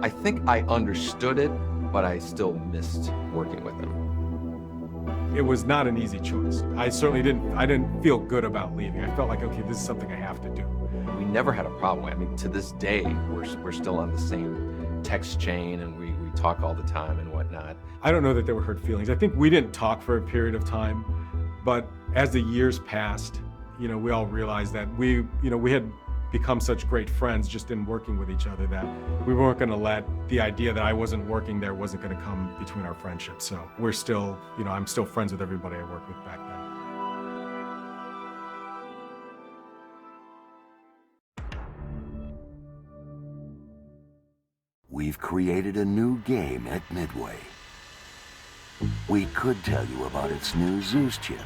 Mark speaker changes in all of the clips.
Speaker 1: I think I understood it, but I still missed working with him.
Speaker 2: It was not an easy choice. I didn't feel good about leaving. I felt like, okay, this is something I have to do.
Speaker 1: We never had a problem. I mean, to this day, we're still on the same text chain, and we talk all the time and whatnot.
Speaker 2: I don't know that there were hurt feelings. I think we didn't talk for a period of time, but as the years passed, we all realized that we had become such great friends just in working with each other that we weren't going to let the idea that I wasn't working there wasn't going to come between our friendship. So we're still, I'm still friends with everybody I worked with back then.
Speaker 3: We've created a new game at Midway. We could tell you about its new Zeus chip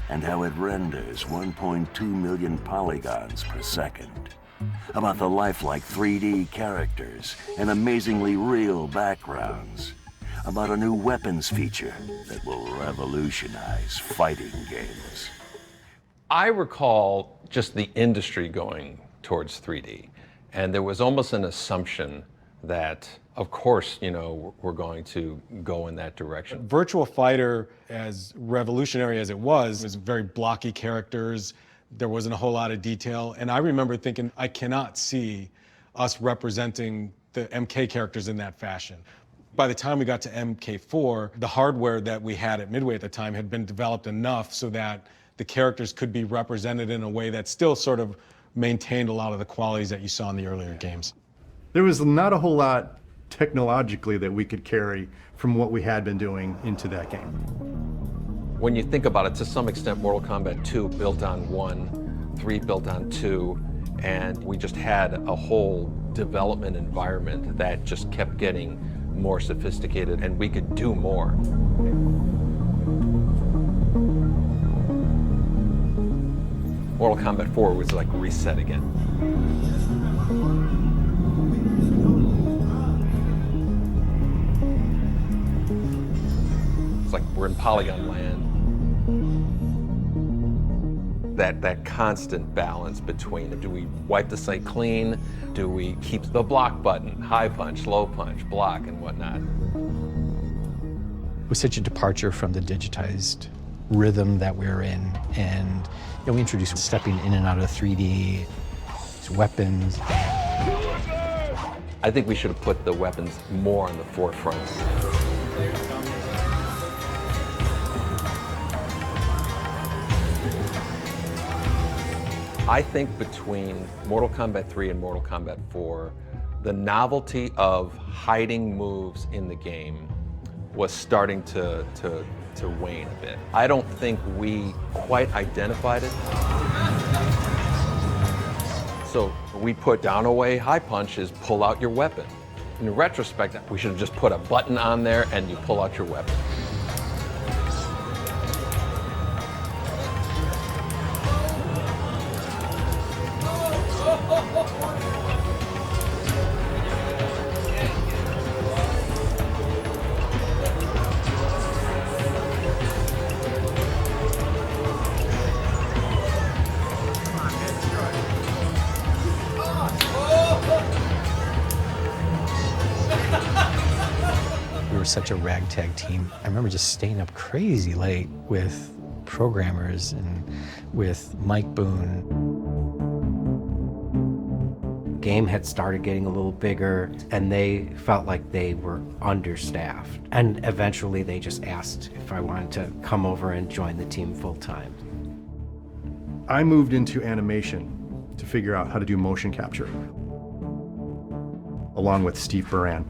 Speaker 3: and how it renders 1.2 million polygons per second. About the lifelike 3D characters and amazingly real backgrounds. About a new weapons feature that will revolutionize fighting games.
Speaker 1: I recall just the industry going towards 3D, and there was almost an assumption that, of course, we're going to go in that direction.
Speaker 2: Virtual Fighter, as revolutionary as it was very blocky characters. There wasn't a whole lot of detail. And I remember thinking, I cannot see us representing the MK characters in that fashion. By the time we got to MK4, the hardware that we had at Midway at the time had been developed enough so that the characters could be represented in a way that still sort of maintained a lot of the qualities that you saw in the earlier games.
Speaker 4: There was not a whole lot technologically that we could carry from what we had been doing into that game.
Speaker 1: When you think about it, to some extent, Mortal Kombat 2 built on 1, 3 built on 2, and we just had a whole development environment that just kept getting more sophisticated, and we could do more. Mortal Kombat 4 was like reset again. It's like we're in polygon land. That constant balance between, do we wipe the site clean? Do we keep the block button, high punch, low punch, block, and whatnot?
Speaker 5: It was such a departure from the digitized rhythm that we're in, and we introduced stepping in and out of 3D, weapons.
Speaker 1: I think we should have put the weapons more on the forefront. I think between Mortal Kombat 3 and Mortal Kombat 4, the novelty of hiding moves in the game was starting to wane a bit. I don't think we quite identified it. So we put down away high punch is pull out your weapon. In retrospect, we should have just put a button on there and you pull out your weapon.
Speaker 5: We were such a ragtag team. I remember just staying up crazy late with programmers and with Mike Boone.
Speaker 6: Game had started getting a little bigger, and they felt like they were understaffed. And eventually they just asked if I wanted to come over and join the team full-time.
Speaker 4: I moved into animation to figure out how to do motion capture, along with Steve Buran.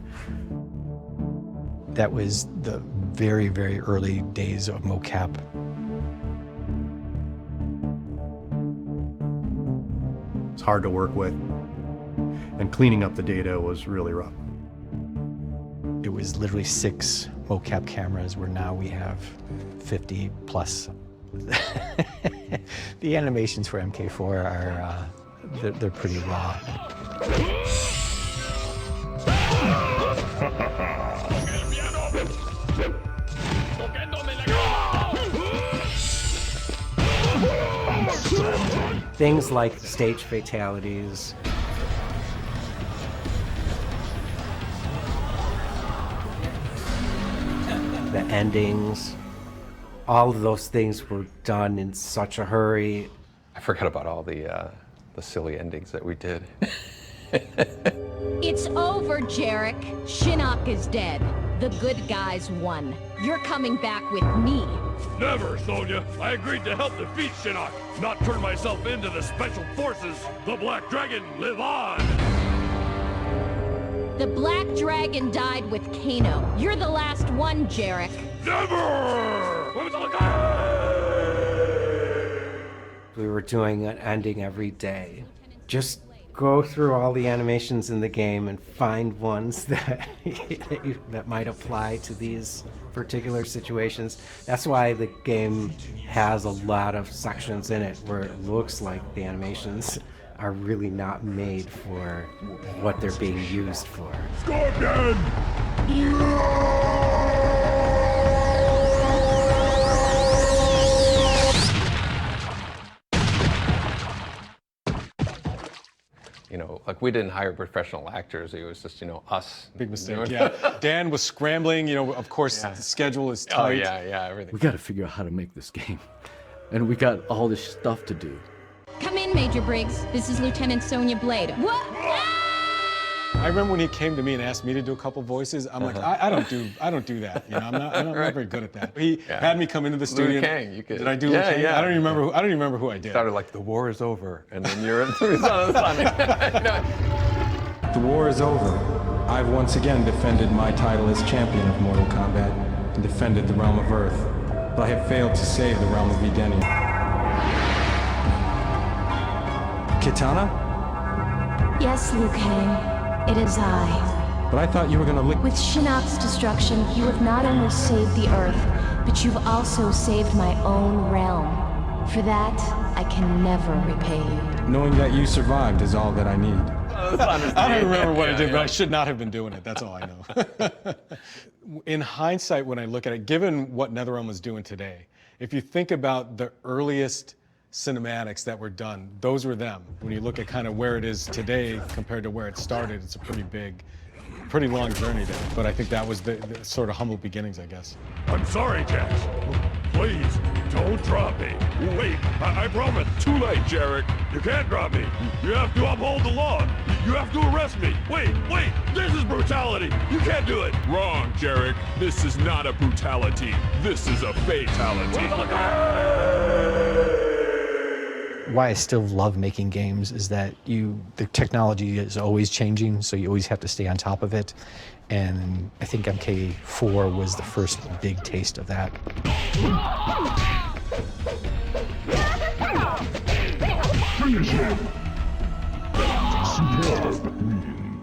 Speaker 5: That was the very, very early days of mocap.
Speaker 4: It's hard to work with, and cleaning up the data was really rough.
Speaker 5: It was literally 6 mocap cameras, where now we have 50 plus. The animations for MK4 are they're pretty raw.
Speaker 6: Things like stage fatalities, endings. All of those things were done in such a hurry.
Speaker 1: I forgot about all the silly endings that we did.
Speaker 7: It's over, Jarek. Shinnok is dead. The good guys won. You're coming back with me.
Speaker 8: Never, Sonya. I agreed to help defeat Shinnok, not turn myself into the Special Forces. The Black Dragon, live on!
Speaker 7: The Black Dragon died with Kano. You're the last one, Jarek.
Speaker 8: Never!
Speaker 6: We were doing an ending every day. Just go through all the animations in the game and find ones that that might apply to these particular situations. That's why the game has a lot of sections in it where it looks like the animations are really not made for what they're being used for.
Speaker 8: Scorpion!
Speaker 1: You know, like we didn't hire professional actors. It was just, you know, us.
Speaker 2: Big mistake.
Speaker 1: doing-
Speaker 2: Yeah. Dan was scrambling. You know, of course, the schedule is
Speaker 1: Oh
Speaker 2: tight.
Speaker 1: yeah, everything.
Speaker 9: We got to figure out how to make this game. And we got all this stuff to do.
Speaker 7: Come in, Major Briggs. This is Lieutenant Sonya Blade. What?
Speaker 2: I remember when he came to me and asked me to do a couple voices. I'm like, I don't do that. You know, I'm not very good at that. He had me come into the studio.
Speaker 1: Kang, you could.
Speaker 2: Did I do
Speaker 1: Yeah,
Speaker 2: Liu Kang?
Speaker 1: yeah.
Speaker 2: I don't even remember. I don't even remember who I did.
Speaker 1: Started like the war is over, and then you're in the Son of the Sun.
Speaker 10: The war is over. I've once again defended my title as champion of Mortal Kombat and defended the realm of Earth, but I have failed to save the realm of Edenia. Kitana?
Speaker 11: Yes, Liu Kang. It is I.
Speaker 10: But I thought you were gonna lick.
Speaker 11: With Shinnok's destruction, you have not only saved the Earth, but you've also saved my own realm. For that, I can never repay you.
Speaker 10: Knowing that you survived is all that I need.
Speaker 2: I don't remember what I did, but I should not have been doing it. That's all I know. In hindsight, when I look at it, given what Netherrealm was doing today, if you think about the earliest cinematics that were done, those were them. When you look at kind of where it is today compared to where it started, it's a pretty long journey there. But I think that was the sort of humble beginnings, I guess.
Speaker 8: I'm sorry, Jax. Please, don't drop me. Wait, I promise. Too late, Jarek. You can't drop me. You have to uphold the law. You have to arrest me. Wait, this is brutality. You can't do it. Wrong, Jarek. This is not a brutality. This is a fatality.
Speaker 5: Why I still love making games is that the technology is always changing, so you always have to stay on top of it. And I think MK4 was the first big taste of that.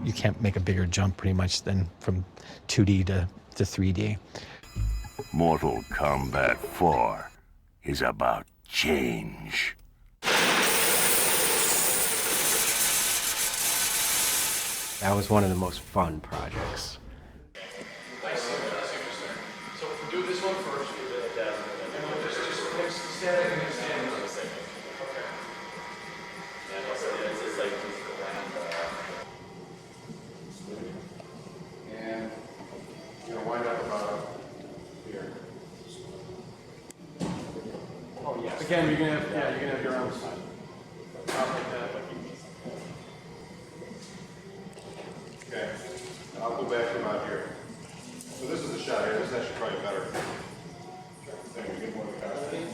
Speaker 5: You can't make a bigger jump pretty much than from 2D to 3D.
Speaker 3: Mortal Kombat 4 is about change.
Speaker 6: That was one of the most fun projects.
Speaker 2: So if we do this one first, we do that, and we'll just stand and stand. Okay. And also, it's just like and you're gonna wind up about here. Oh yes. Again, you're gonna have your own side. Not like that.
Speaker 12: Okay, I'll go back to about here. So this is the shot here. This is actually probably better. Thank you. Get more of the costume.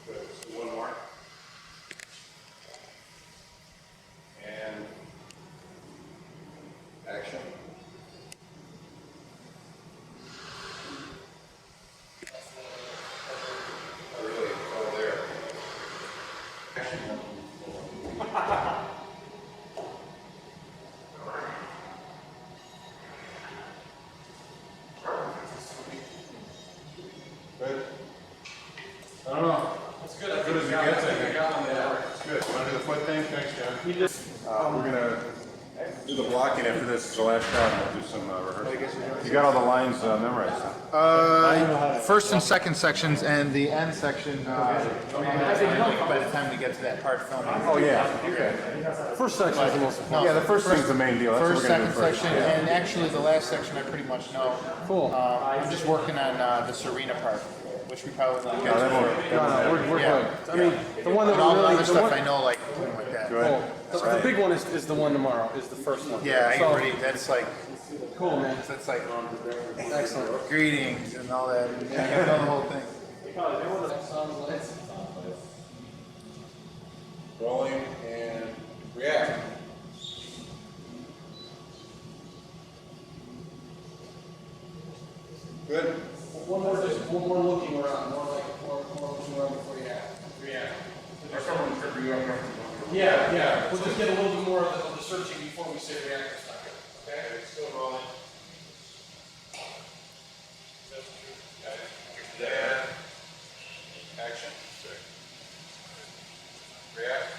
Speaker 12: Good. So one more. And action. Really, all there. Good. I don't know. That's good. As good as it gets, I think. Yeah, it's good. You want to do the foot thing? Thanks, John. We're gonna Do the blocking after this is the last shot, and we'll do some rehearsal. You got all the lines memorized, huh?
Speaker 13: First and second sections, and the end section, I mean, I think by the time we get to that part filming.
Speaker 12: Oh, yeah, okay. First section is the most important. Yeah, the first thing's the main deal. That's
Speaker 13: First,
Speaker 12: what we're gonna
Speaker 13: second
Speaker 12: do first.
Speaker 13: section,
Speaker 12: Yeah.
Speaker 13: and actually the last section I pretty much know.
Speaker 2: Cool.
Speaker 13: I'm just working on the Serena part, which we probably won't get
Speaker 12: No,
Speaker 13: to.
Speaker 12: that won't-
Speaker 2: No, we're
Speaker 13: Yeah.
Speaker 2: good. I mean, the one that
Speaker 13: And all
Speaker 2: we
Speaker 13: the
Speaker 2: really,
Speaker 13: other
Speaker 2: the
Speaker 13: stuff
Speaker 2: one,
Speaker 13: I know, like that.
Speaker 12: Go ahead.
Speaker 2: the big one is the one tomorrow, is the first one.
Speaker 13: Yeah, I
Speaker 2: So,
Speaker 13: already, that's like,
Speaker 2: cool, man.
Speaker 13: that's like
Speaker 2: Excellent.
Speaker 13: greetings and all that. Yeah, I know the whole thing.
Speaker 12: Rolling and react. Good.
Speaker 2: One more looking around, more looking around before you react. Yeah, we'll just get a little bit more of the searching before we say react this time. Okay? Still rolling.
Speaker 12: Yeah. Action. React.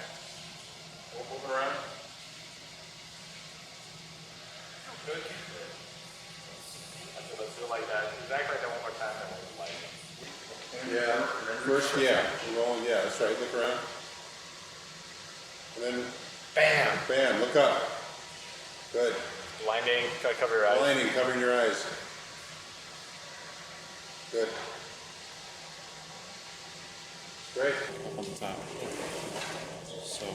Speaker 12: Moving around. Good.
Speaker 14: Let's do it like that. Exactly like that one more time. Then we'll like.
Speaker 12: Yeah. First, yeah. We're rolling. Yeah, that's right. Look around. And then,
Speaker 14: Bam!
Speaker 12: bam. Look up. Good.
Speaker 14: Blinding. Gotta cover your eyes.
Speaker 12: Blinding, covering your eyes. Good. Great.
Speaker 15: Up on the top. So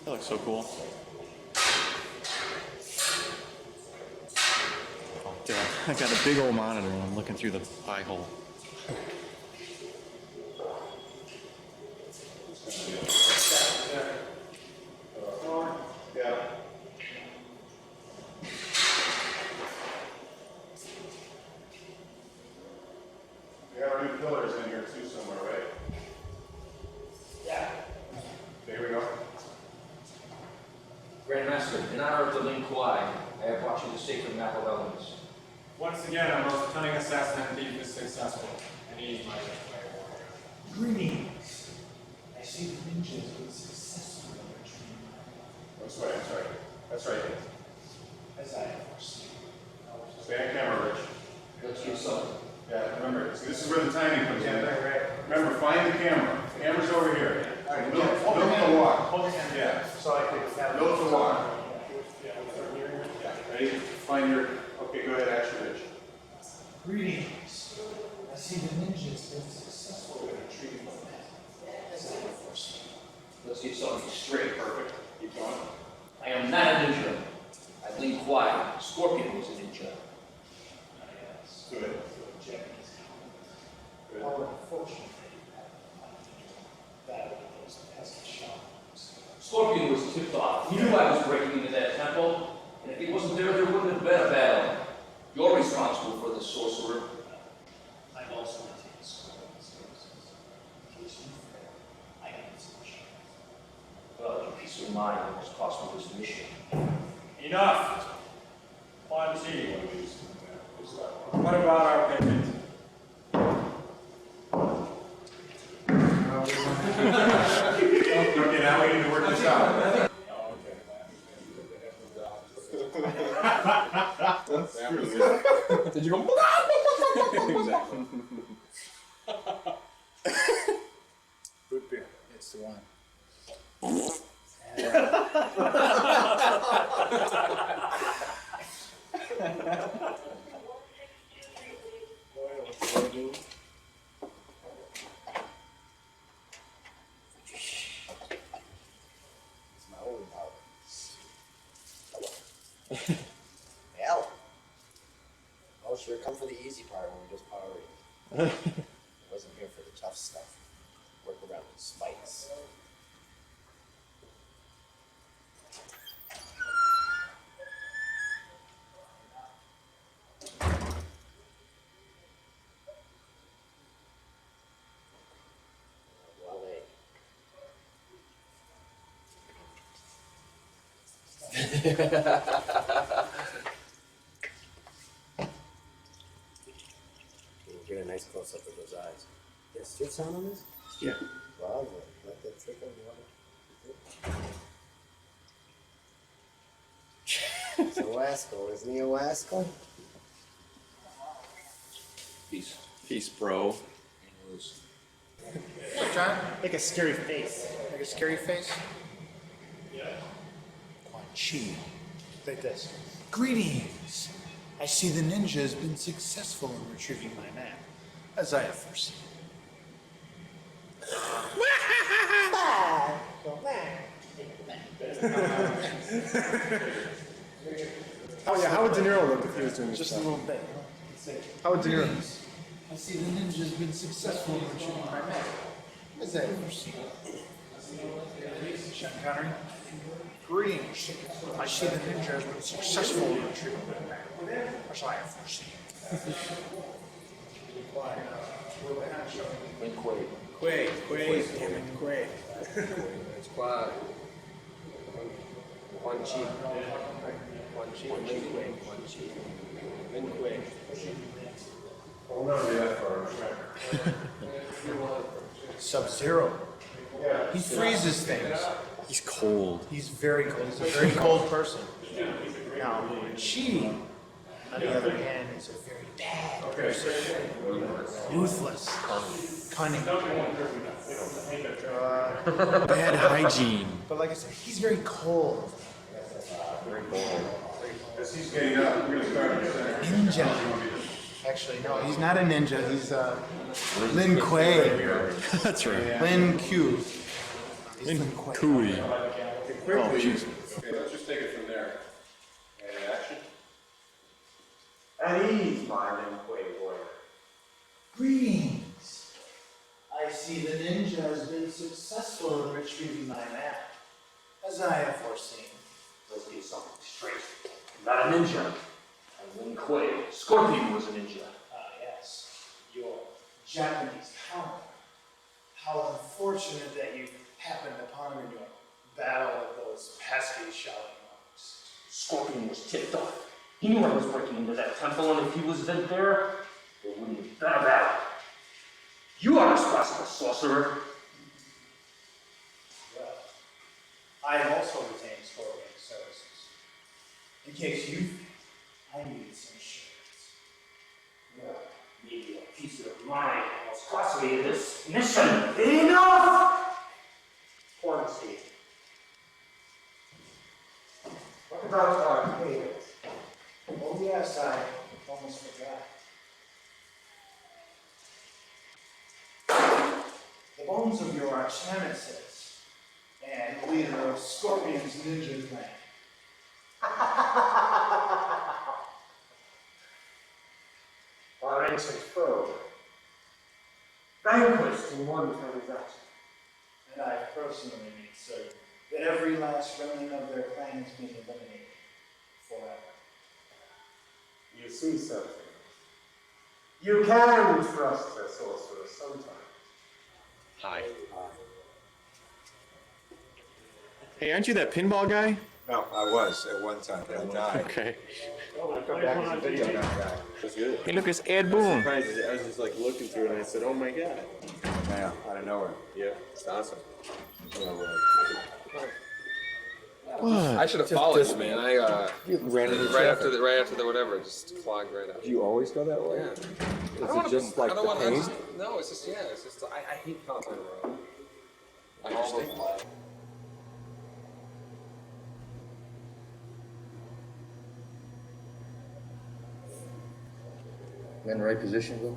Speaker 15: that looks so cool. Oh damn, I got a big old monitor and I'm looking through the eye hole.
Speaker 12: Yeah. We have our new pillars in here too somewhere, right?
Speaker 16: Yeah.
Speaker 12: There we go.
Speaker 16: Grandmaster, in honor of the Ling Kuai, I have brought you the sacred map of elements.
Speaker 10: Once again, our most cunning assassin and thief is successful, and he is my best player warrior.
Speaker 16: Greetings. I see the ninjas with successful training.
Speaker 12: That's right, that's right. That's right.
Speaker 16: As I have foreseen.
Speaker 12: Stay on camera, Rich.
Speaker 16: Let's get something.
Speaker 12: Yeah, remember, this is where the timing comes in.
Speaker 16: Right.
Speaker 12: Remember, find the camera. The camera's over here.
Speaker 13: All right,
Speaker 12: Look
Speaker 13: hold the
Speaker 12: the walk.
Speaker 13: Hold the hand.
Speaker 12: Yeah.
Speaker 13: So I could have.
Speaker 12: Look the walk. Yeah. Ready? Find your, okay, go ahead, action, Rich.
Speaker 16: Greetings. I see the ninjas been successful in retrieving the map. As I have foreseen. Let's get something straight.
Speaker 12: Perfect. Keep going.
Speaker 16: I am not a ninja. I Ling Kuai, Scorpion was a ninja.
Speaker 12: Good. Good.
Speaker 16: However, unfortunately, that was as a shot. Scorpion was tipped off. He knew I was breaking into that temple, and if he wasn't there, there wouldn't have been a battle. You're responsible for the sorcerer. I'm also taking Scorpion's services. In case you fail, I have his mission. Well, your peace of mind almost cost me this mission.
Speaker 10: Enough! Quan Chi. What about our payment?
Speaker 12: Okay, now we need to work this out.
Speaker 2: Did you go?
Speaker 12: Exactly.
Speaker 13: Root beer. It's the one.
Speaker 17: Hell. I should have come for the easy part when we just powered. I wasn't here for the tough stuff. Work around the spikes. Get a nice close up of those eyes. Yes, still sound on this?
Speaker 12: Yeah.
Speaker 17: Bravo. Let that trickle water. Wasco, isn't he a Wasco?
Speaker 14: Peace.
Speaker 15: Peace, bro.
Speaker 13: What, John? Make a scary face. Make a scary face? Yeah. Quan Chi. Like this. Greetings! I see the ninja has been successful in retrieving my map, as I have foreseen.
Speaker 4: Oh yeah, how would De Niro look if he was doing this?
Speaker 13: Just
Speaker 4: stuff?
Speaker 13: a little bit.
Speaker 4: How would De Niro?
Speaker 13: Greetings. I see the ninja has been successful in retrieving my map, as I have foreseen. Sean Connery. Greetings. I see the ninja has been successful in retrieving my map, as I have foreseen. Quay, damn it, Quay.
Speaker 17: It's Quan Chi. Quan Chi, midway, Quan Chi. Midway.
Speaker 12: Hold on to that for
Speaker 13: Sub-Zero. He freezes things.
Speaker 15: He's cold.
Speaker 13: He's very cold. He's a very cold person. Now, Chi, on the other hand, is a very bad person. Ruthless. Cunning.
Speaker 15: Bad hygiene.
Speaker 13: But like I said, he's very cold.
Speaker 12: As he's getting up, we're gonna start at the center.
Speaker 13: Ninja. Actually, no, he's not a ninja. He's Lin Kuei.
Speaker 15: That's right.
Speaker 13: Lin Q. Lin
Speaker 15: Cooey.
Speaker 12: Quickly, okay, let's just take it from there. And action.
Speaker 17: At ease, my Lin Kuei warrior.
Speaker 13: Greetings. I see the ninja has been successful in retrieving my map, as I have foreseen.
Speaker 16: Let's get something straight. I'm not a ninja. I'm Lin Kuei. Scorpion was a ninja.
Speaker 13: Ah, yes. Your Japanese counter. How unfortunate that you happened upon him in your battle of those pesky shouting monks.
Speaker 16: Scorpion was tipped off. He knew I was breaking into that temple, and if he was there, there wouldn't have been a battle. You are responsible, sorcerer.
Speaker 13: Well, I have also retained Scorpion's services. In case you feel I need some assurance.
Speaker 16: Well, maybe a piece of mind was costly in this mission. Enough!
Speaker 17: Quan Chi. What about our payment?
Speaker 13: Oh yes, I almost forgot. The bones of your arch nemesis and leader of Scorpion's ninja clan.
Speaker 17: Our ancient foe. Vanquished in one transaction.
Speaker 13: And I personally made certain that every last remnant of their clan has been eliminated forever.
Speaker 17: You see something. You can trust a sorcerer sometimes.
Speaker 15: Hi. Hey, aren't you that pinball guy?
Speaker 18: No, I was at one time, but I died.
Speaker 15: Okay.
Speaker 18: I'll come back as a video game guy.
Speaker 15: That's good. Hey, look, it's Ed Boon.
Speaker 18: I was just like looking through it and I said, oh my god. Yeah, out of nowhere. Yeah, it's awesome.
Speaker 15: What?
Speaker 19: I should have followed you, man. I
Speaker 18: ran into
Speaker 19: right
Speaker 18: traffic.
Speaker 19: after the whatever, just clogged right up.
Speaker 18: Do you always go that way?
Speaker 19: Yeah.
Speaker 18: Is it just like the pain?
Speaker 19: No, it's just it's just I hate California road.
Speaker 18: I understand.
Speaker 20: In the right position, Bill?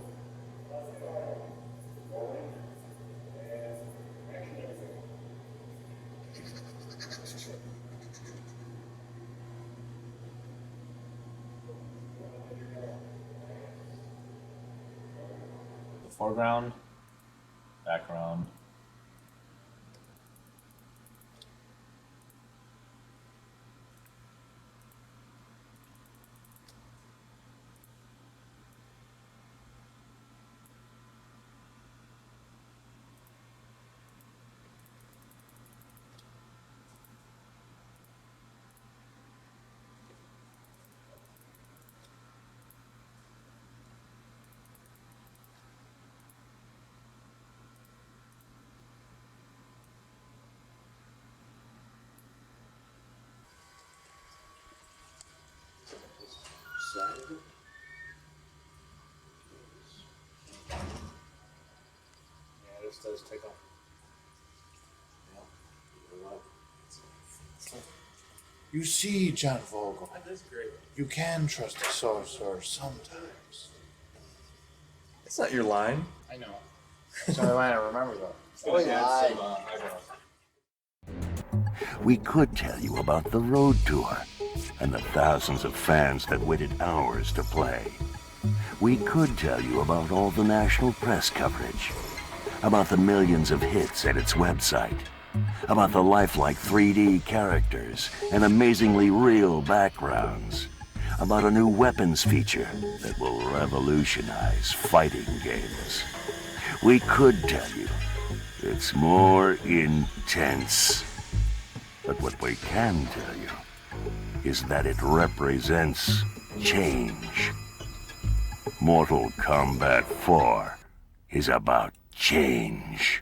Speaker 14: Foreground, background.
Speaker 17: does take off. You see, John Vogel, you can trust a sorcerer sometimes.
Speaker 15: It's not your line.
Speaker 17: I know. It's the only line I remember, though.
Speaker 3: We could tell you about the road tour and the thousands of fans that waited hours to play. We could tell you about all the national press coverage, about the millions of hits at its website, about the lifelike 3D characters and amazingly real backgrounds, about a new weapons feature that will revolutionize fighting games. We could tell you it's more intense. But what we can tell you is that it represents change. Mortal Kombat 4 is about change.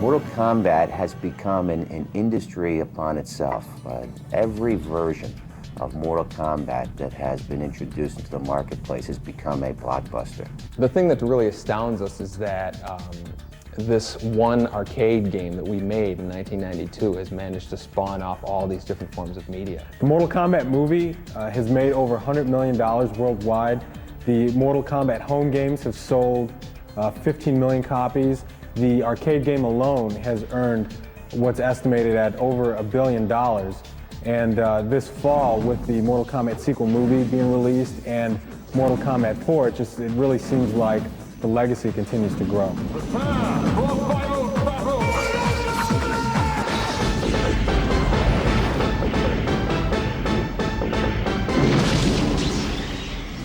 Speaker 21: Mortal Kombat has become an industry upon itself. Every version of Mortal Kombat that has been introduced into the marketplace has become a blockbuster.
Speaker 22: The thing that really astounds us is that this one arcade game that we made in 1992 has managed to spawn off all these different forms of media.
Speaker 10: The Mortal Kombat movie has made over $100 million worldwide. The Mortal Kombat home games have sold 15 million copies. The arcade game alone has earned what's estimated at over $1 billion. And this fall, with the Mortal Kombat sequel movie being released and Mortal Kombat 4, it really seems like the legacy continues to grow.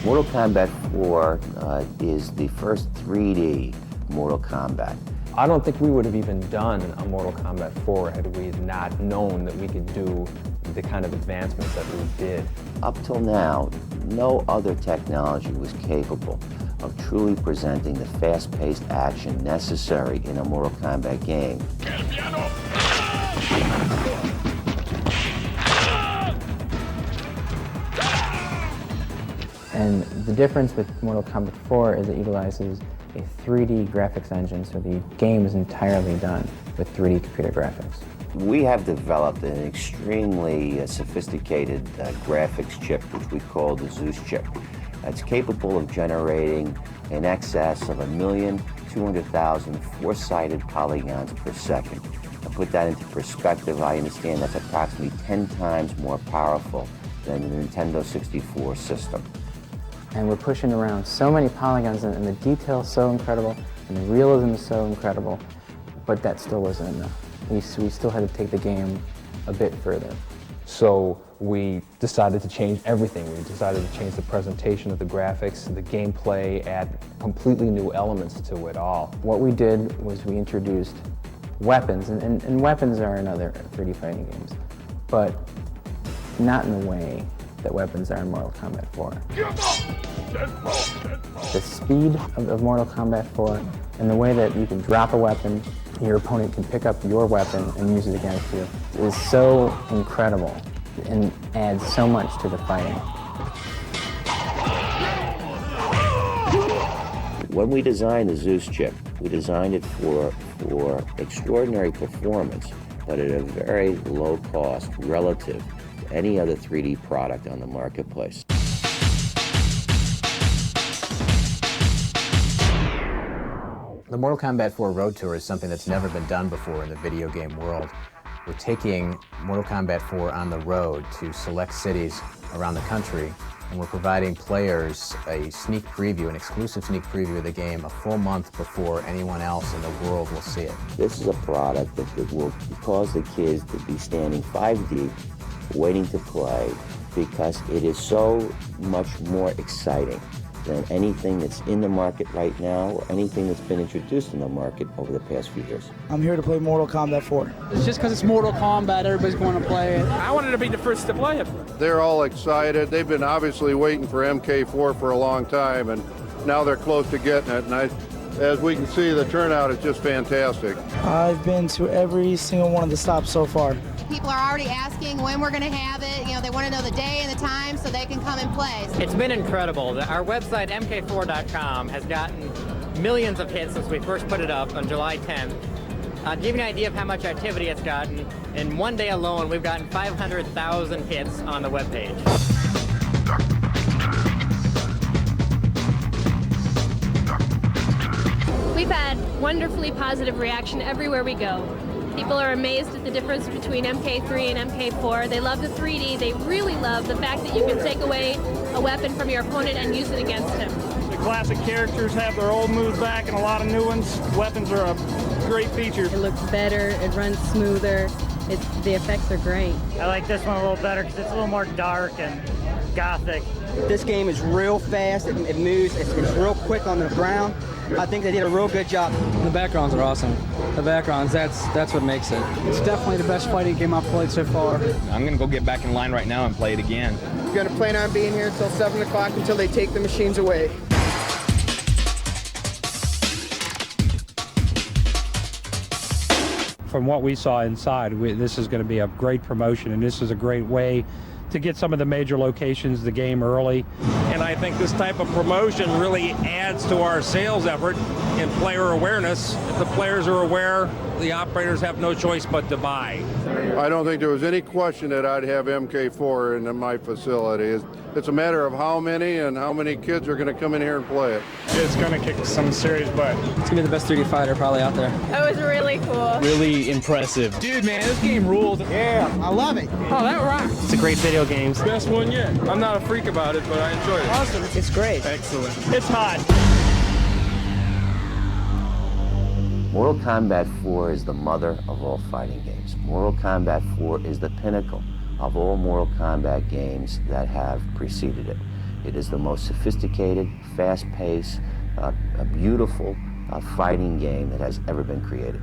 Speaker 21: Mortal Kombat 4 is the first 3D Mortal Kombat.
Speaker 22: I don't think we would have even done a Mortal Kombat 4 had we not known that we could do the kind of advancements that we did.
Speaker 21: Up till now, no other technology was capable of truly presenting the fast-paced action necessary in a Mortal Kombat game.
Speaker 23: And the difference with Mortal Kombat 4 is it utilizes a 3D graphics engine, so the game is entirely done with 3D computer graphics.
Speaker 21: We have developed an extremely sophisticated graphics chip, which we call the Zeus chip. That's capable of generating in excess of 1,200,000 four-sided polygons per second. To put that into perspective, I understand that's approximately 10 times more powerful than the Nintendo 64 system.
Speaker 23: And we're pushing around so many polygons, and the detail is so incredible, and the realism is so incredible, but that still wasn't enough. We still had to take the game a bit further.
Speaker 22: So we decided to change everything. We decided to change the presentation of the graphics, the gameplay, add completely new elements to it all.
Speaker 23: What we did was we introduced weapons, and weapons are in other 3D fighting games, but not in the way that weapons are in Mortal Kombat 4. The speed of Mortal Kombat 4 and the way that you can drop a weapon, your opponent can pick up your weapon and use it against you is so incredible and adds so much to the fighting.
Speaker 21: When we designed the Zeus chip, we designed it for extraordinary performance, but at a very low cost relative to any other 3D product on the marketplace.
Speaker 24: The Mortal Kombat 4 Road Tour is something that's never been done before in the video game world. We're taking Mortal Kombat 4 on the road to select cities around the country, and we're providing players a sneak preview, an exclusive sneak preview of the game a full month before anyone else in the world will see it.
Speaker 21: This is a product that will cause the kids to be standing 5 deep, waiting to play, because it is so much more exciting than anything that's in the market right now or anything that's been introduced in the market over the past few years.
Speaker 1: I'm here to play Mortal Kombat 4.
Speaker 7: It's just because it's Mortal Kombat, everybody's going to play it.
Speaker 9: I wanted to be the first to play it.
Speaker 12: They're all excited. They've been obviously waiting for MK4 for a long time, and now they're close to getting it. And as we can see, the turnout is just fantastic.
Speaker 1: I've been to every single one of the stops so far.
Speaker 11: People are already asking when we're going to have it. You know, they want to know the day and the time so they can come and play.
Speaker 25: It's been incredible. Our website, mk4.com, has gotten millions of hits since we first put it up on July 10th. To give you an idea of how much activity it's gotten, in one day alone, we've gotten 500,000 hits on the webpage.
Speaker 26: We've had wonderfully positive reaction everywhere we go. People are amazed at the difference between MK3 and MK4. They love the 3D. They really love the fact that you can take away a weapon from your opponent and use it against him.
Speaker 9: The classic characters have their old moves back and a lot of new ones. Weapons are a great feature.
Speaker 27: It looks better, it runs smoother, the effects are great.
Speaker 28: I like this one a little better because it's a little more dark and gothic.
Speaker 7: This game is real fast, it moves, it's real quick on the ground. I think they did a real good job. The backgrounds are awesome. The backgrounds, that's what makes it. It's definitely the best fighting game I've played so far.
Speaker 29: I'm going to go get back in line right now and play it again.
Speaker 7: We're going to plan on being here until 7 o'clock until they take the machines away.
Speaker 30: From what we saw inside, this is going to be a great promotion, and this is a great way to get some of the major locations the game early.
Speaker 9: And I think this type of promotion really adds to our sales effort and player awareness. If the players are aware, the operators have no choice but to buy.
Speaker 12: I don't think there was any question that I'd have MK4 in my facility. It's a matter of how many and how many kids are going to come in here and play it.
Speaker 9: It's going to kick some serious butt.
Speaker 7: It's going to be the best 3D fighter probably out there.
Speaker 26: That was really cool.
Speaker 29: Really impressive. Dude, man, this game rules.
Speaker 7: Yeah, I love it.
Speaker 28: Oh, that rocks.
Speaker 7: It's a great video game.
Speaker 9: Best one yet. I'm not a freak about it, but I enjoy it.
Speaker 7: Awesome. It's great.
Speaker 9: Excellent.
Speaker 28: It's hot.
Speaker 21: Mortal Kombat 4 is the mother of all fighting games. Mortal Kombat 4 is the pinnacle of all Mortal Kombat games that have preceded it. It is the most sophisticated, fast-paced, a beautiful fighting game that has ever been created.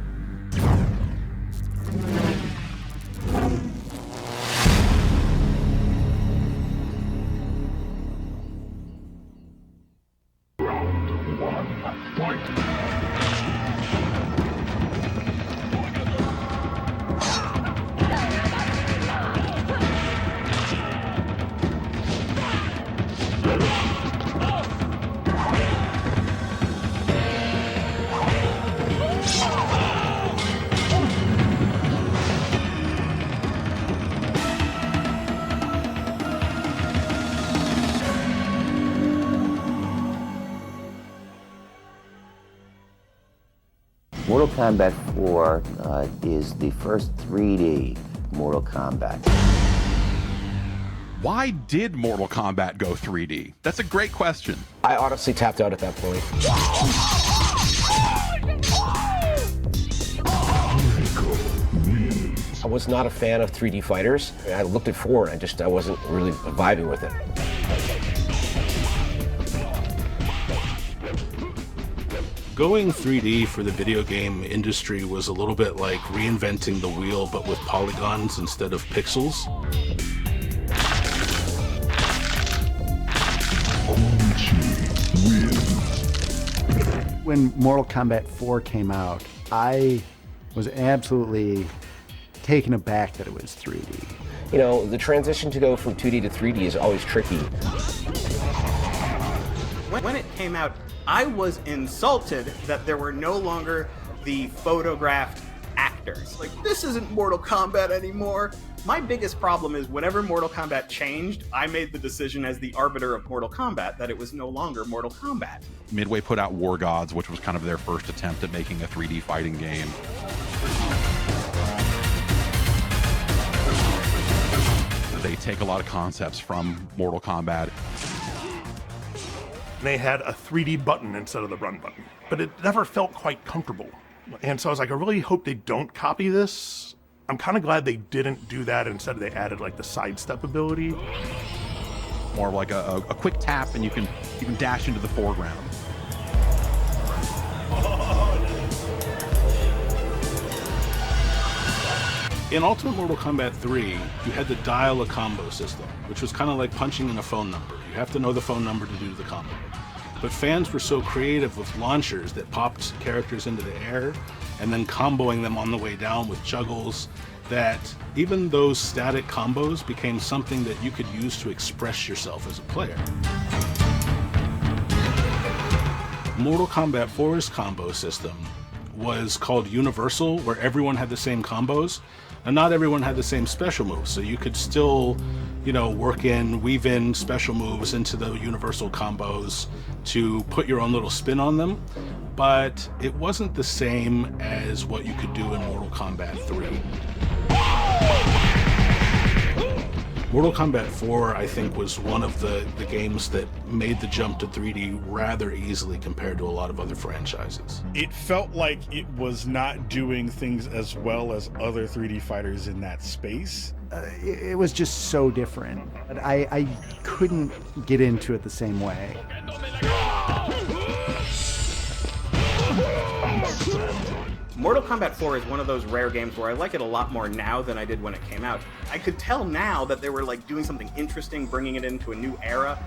Speaker 8: Round 1, fight!
Speaker 21: Mortal Kombat 4 is the first 3D Mortal Kombat.
Speaker 31: Why did Mortal Kombat go 3D? That's a great question.
Speaker 32: I honestly tapped out at that point. I was not a fan of 3D fighters. I looked at 4 and I wasn't really vibing with it.
Speaker 33: Going 3D for the video game industry was a little bit like reinventing the wheel, but with polygons instead of pixels.
Speaker 4: When Mortal Kombat 4 came out, I was absolutely taken aback that it was 3D.
Speaker 32: You know, the transition to go from 2D to 3D is always tricky.
Speaker 34: When it came out, I was insulted that there were no longer the photographed actors. Like, this isn't Mortal Kombat anymore. My biggest problem is whenever Mortal Kombat changed, I made the decision as the arbiter of Mortal Kombat that it was no longer Mortal Kombat.
Speaker 31: Midway put out War Gods, which was kind of their first attempt at making a 3D fighting game. They take a lot of concepts from Mortal Kombat.
Speaker 35: They had a 3D button instead of the run button, but it never felt quite comfortable. And so I was like, I really hope they don't copy this. I'm kind of glad they didn't do that. Instead, they added like the sidestep ability.
Speaker 31: more like a quick tap, and you can dash into the foreground.
Speaker 33: In Ultimate Mortal Kombat 3, you had the dial a combo system, which was kind of like punching in a phone number. You have to know the phone number to do the combo. But fans were so creative with launchers that popped characters into the air and then comboing them on the way down with juggles, that even those static combos became something that you could use to express yourself as a player. Mortal Kombat 4's combo system was called Universal, where everyone had the same combos, and not everyone had the same special moves. So you could still, weave in special moves into the Universal combos to put your own little spin on them, but it wasn't the same as what you could do in Mortal Kombat 3. Mortal Kombat 4, I think, was one of the games that made the jump to 3D rather easily compared to a lot of other franchises.
Speaker 2: It felt like it was not doing things as well as other 3D fighters in that space.
Speaker 3: It was just so different. I couldn't get into it the same way.
Speaker 34: Mortal Kombat 4 is one of those rare games where I like it a lot more now than I did when it came out. I could tell now that they were doing something interesting, bringing it into a new era.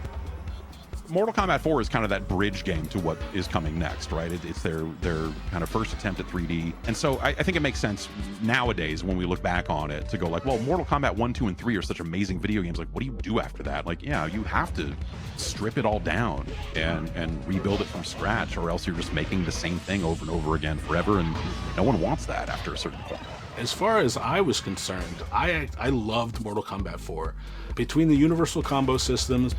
Speaker 31: Mortal Kombat 4 is kind of that bridge game to what is coming next, right? It's their kind of first attempt at 3D. And so I think it makes sense nowadays when we look back on it to go like, well, Mortal Kombat 1, 2, and 3 are such amazing video games. Like, what do you do after that? Like, yeah, you have to strip it all down and rebuild it from scratch, or else you're just making the same thing over and over again forever, and no one wants that after a certain point.
Speaker 33: As far as I was concerned, I loved Mortal Kombat 4. Between the universal combo systems,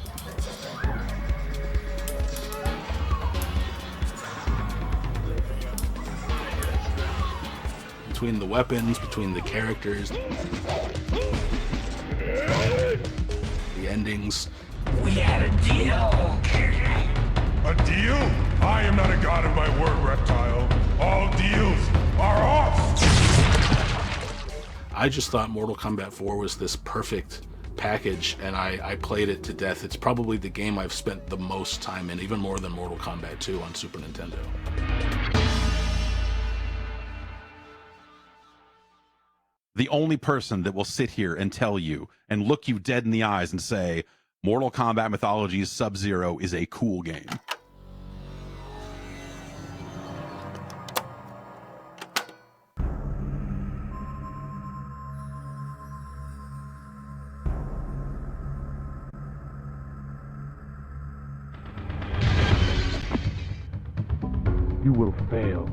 Speaker 33: between the weapons, between the characters, the endings.
Speaker 8: We had a deal. A deal? I am not a god of my word, reptile. All deals are off.
Speaker 33: I just thought Mortal Kombat 4 was this perfect package, and I played it to death. It's probably the game I've spent the most time in, even more than Mortal Kombat 2 on Super Nintendo.
Speaker 31: The only person that will sit here and tell you and look you dead in the eyes and say, Mortal Kombat Mythologies Sub-Zero is a cool game.
Speaker 8: You will fail.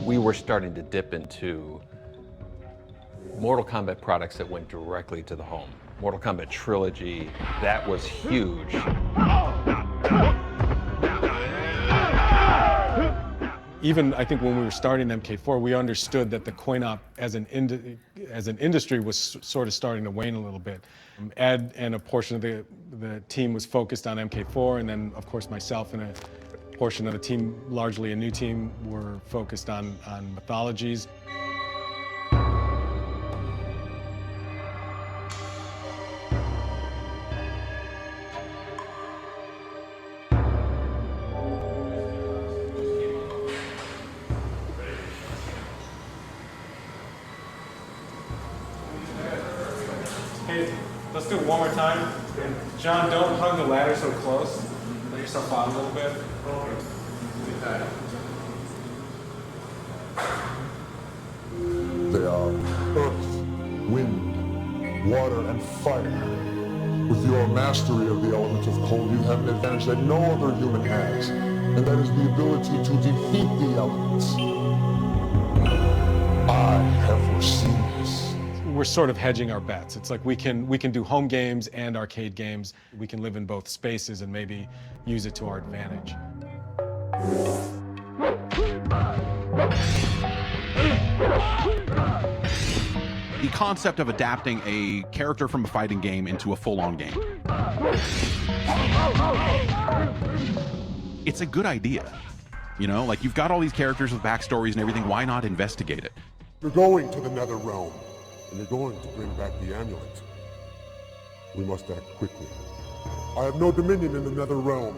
Speaker 5: We were starting to dip into Mortal Kombat products that went directly to the home. Mortal Kombat Trilogy, that was huge.
Speaker 6: Even, I think, when we were starting MK4, we understood that the coin-op as an industry was sort of starting to wane a little bit. Ed and a portion of the team was focused on MK4, and then, of course, myself and a portion of the team, largely a new team, were focused on Mythologies. Hey, let's do it one more time. And John, don't hug the ladder so close. Let yourself out a little bit.
Speaker 10: They are earth, wind, water, and fire. With your mastery of the element of cold, you have an advantage that no other human has, and that is the ability to defeat the elements. I have foreseen this.
Speaker 6: We're sort of hedging our bets. It's like we can do home games and arcade games. We can live in both spaces and maybe use it to our advantage.
Speaker 31: the concept of adapting a character from a fighting game into a full-on game. It's a good idea. You know, like, you've got all these characters with backstories and everything, why not investigate it?
Speaker 10: You're going to the Netherrealm, and you're going to bring back the amulet. We must act quickly. I have no dominion in the Netherrealm.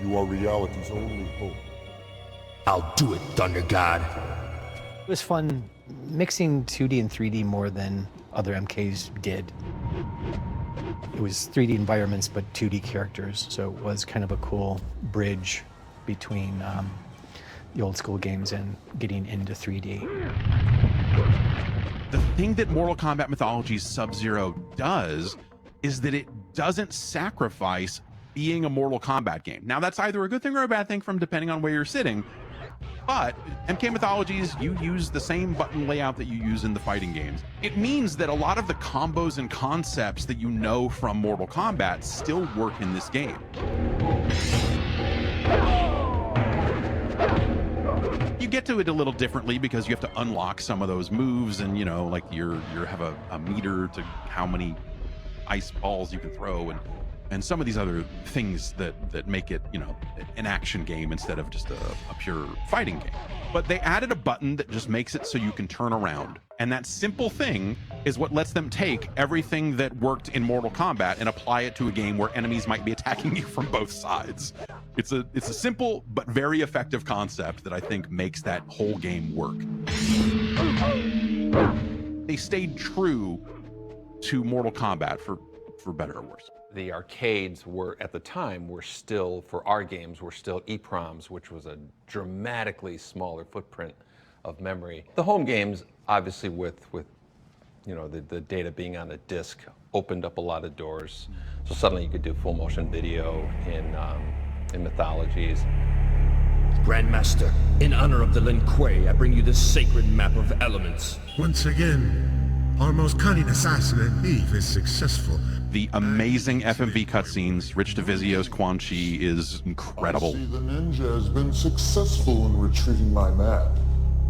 Speaker 10: You are reality's only hope.
Speaker 1: I'll do it, Thunder God.
Speaker 11: It was fun mixing 2D and 3D more than other MKs did. It was 3D environments, but 2D characters, so it was kind of a cool bridge between the old school games and getting into 3D.
Speaker 31: The thing that Mortal Kombat Mythologies Sub-Zero does is that it doesn't sacrifice being a Mortal Kombat game. Now, that's either a good thing or a bad thing from depending on where you're sitting, but MK Mythologies, you use the same button layout that you use in the fighting games. It means that a lot of the combos and concepts that you know from Mortal Kombat still work in this game. You get to it a little differently because you have to unlock some of those moves, and you know, like you have a meter to how many ice balls you can throw, and some of these other things that make it, you know, an action game instead of just a pure fighting game. But they added a button that just makes it so you can turn around, and that simple thing is what lets them take everything that worked in Mortal Kombat and apply it to a game where enemies might be attacking you from both sides. It's a simple but very effective concept that I think makes that whole game work. They stayed true to Mortal Kombat for better or worse.
Speaker 5: The arcades were, at the time, were still, for our games, were still EPROMs, which was a dramatically smaller footprint of memory. The home games, obviously with you know, the data being on a disc, opened up a lot of doors. So suddenly you could do full motion video in Mythologies.
Speaker 1: Grandmaster, in honor of the Lin Kuei, I bring you this sacred map of elements.
Speaker 10: Once again, our most cunning assassin and thief is successful.
Speaker 31: The amazing FMV cutscenes, Rich DeVizio's Quan Chi is incredible.
Speaker 10: I see the ninja has been successful in retrieving my map,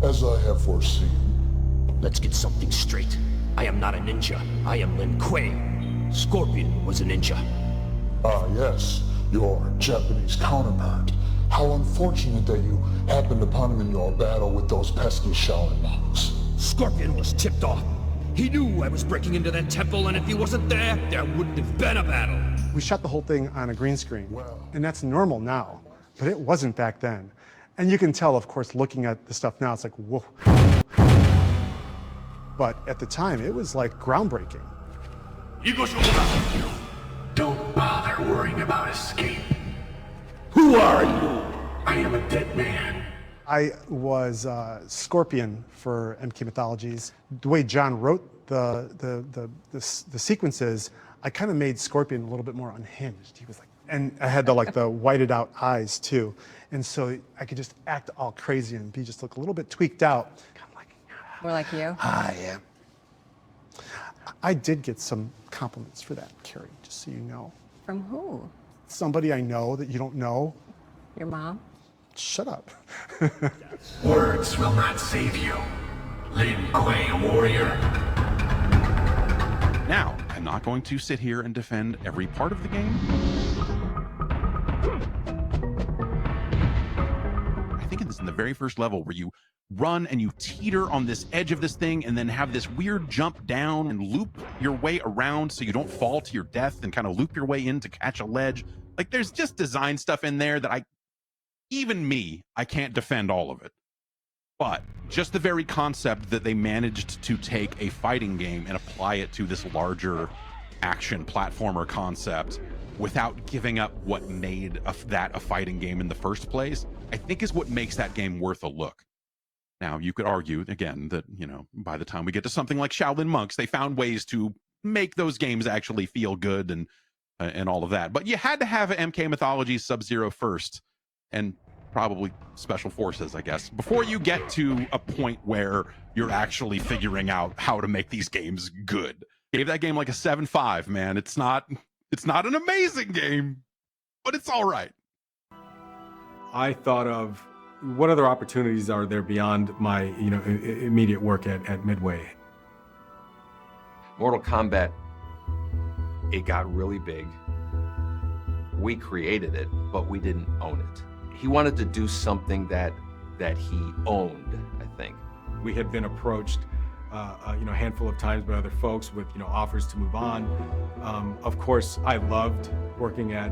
Speaker 10: as I have foreseen.
Speaker 1: Let's get something straight. I am not a ninja. I am Lin Kuei. Scorpion was a ninja.
Speaker 10: Ah, yes, your Japanese counterpart. How unfortunate that you happened upon him in your battle with those pesky Shaolin monks.
Speaker 1: Scorpion was tipped off. He knew I was breaking into that temple, and if he wasn't there, there wouldn't have been a battle.
Speaker 13: We shot the whole thing on a green screen, and that's normal now, but it wasn't back then. And you can tell, of course, looking at the stuff now, it's like, whoa. But at the time, it was like groundbreaking.
Speaker 10: Don't bother worrying about escape.
Speaker 1: Who are you?
Speaker 10: I am a dead man.
Speaker 13: I was Scorpion for MK Mythologies. The way John wrote the sequences, I kind of made Scorpion a little bit more unhinged. He was like, and I had the whited out eyes too, and so I could just act all crazy and be just look a little bit tweaked out.
Speaker 14: More like you?
Speaker 13: I am. I did get some compliments for that, Carrie, just so you know.
Speaker 14: From who?
Speaker 13: Somebody I know that you don't know.
Speaker 14: Your mom?
Speaker 13: Shut up.
Speaker 10: Words will not save you. Lin Kuei, warrior.
Speaker 31: Now, I'm not going to sit here and defend every part of the game. I think it's in the very first level where you run and you teeter on this edge of this thing and then have this weird jump down and loop your way around so you don't fall to your death and kind of loop your way in to catch a ledge. Like, there's just design stuff in there that I can't defend all of it. But just the very concept that they managed to take a fighting game and apply it to this larger action platformer concept without giving up what made that a fighting game in the first place, I think is what makes that game worth a look. Now, you could argue, again, that, you know, by the time we get to something like Shaolin Monks, they found ways to make those games actually feel good and all of that. But you had to have MK Mythologies Sub-Zero first, and probably Special Forces, I guess, before you get to a point where you're actually figuring out how to make these games good. Gave that game like a 7.5, man. It's not an amazing game, but it's all right.
Speaker 6: I thought of what other opportunities are there beyond my immediate work at Midway?
Speaker 5: Mortal Kombat, it got really big. We created it, but we didn't own it. He wanted to do something that he owned, I think.
Speaker 6: We had been approached a handful of times by other folks with offers to move on. Of course, I loved working at